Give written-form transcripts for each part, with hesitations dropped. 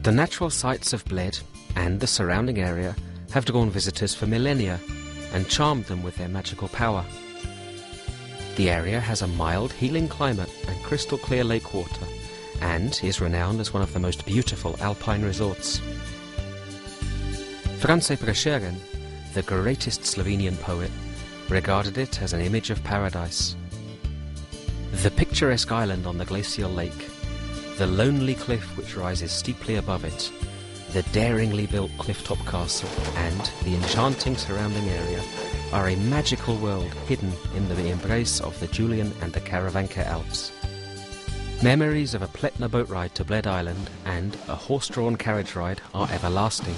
The natural sights of Bled and the surrounding area have drawn visitors for millennia and charmed them with their magical power. The area has a mild, healing climate and crystal clear lake water, and is renowned as one of the most beautiful alpine resorts. Prešeren, the greatest Slovenian poet, regarded it as an image of paradise. The picturesque island on the glacial lake, the lonely cliff which rises steeply above it, the daringly built cliff-top castle, and the enchanting surrounding area are a magical world hidden in the embrace of the Julian and the Karavanke Alps. Memories of a Pletna boat ride to Bled Island and a horse-drawn carriage ride are everlasting,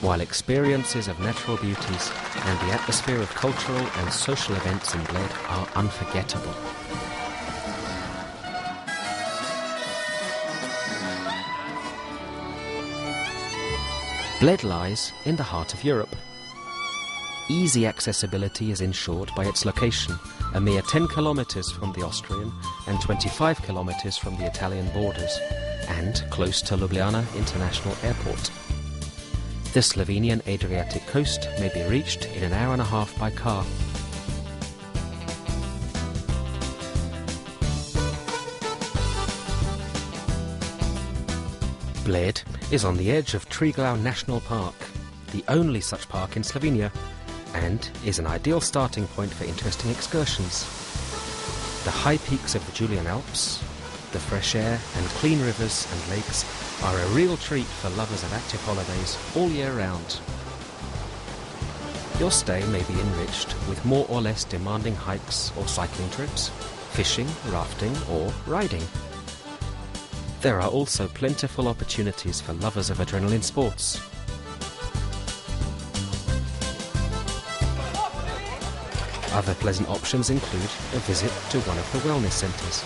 while experiences of natural beauties and the atmosphere of cultural and social events in Bled are unforgettable. Bled lies in the heart of Europe. Easy accessibility is ensured by its location, a mere 10 kilometers from the Austrian and 25 kilometers from the Italian borders, and close to Ljubljana International Airport. The Slovenian Adriatic coast may be reached in an hour and a half by car. Bled is on the edge of Triglav National Park, the only such park in Slovenia, and is an ideal starting point for interesting excursions. The high peaks of the Julian Alps, the fresh air and clean rivers and lakes are a real treat for lovers of active holidays all year round. Your stay may be enriched with more or less demanding hikes or cycling trips, fishing, rafting or riding. There are also plentiful opportunities for lovers of adrenaline sports. Other pleasant options include a visit to one of the wellness centres,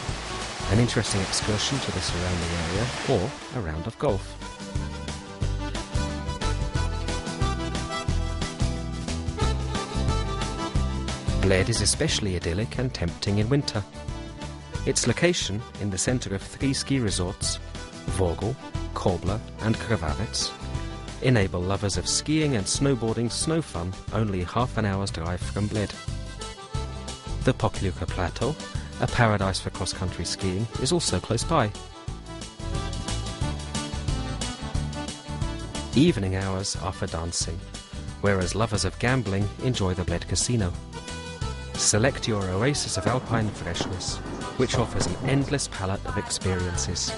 an interesting excursion to the surrounding area, or a round of golf. Bled is especially idyllic and tempting in winter. Its location in the centre of 3 ski resorts, Vogel, Kobla and Krvavec, enable lovers of skiing and snowboarding snow fun only half an hour's drive from Bled. The Pokljuka Plateau, a paradise for cross-country skiing, is also close by. Evening hours are for dancing, whereas lovers of gambling enjoy the Bled Casino. Select your oasis of alpine freshness, which offers an endless palette of experiences.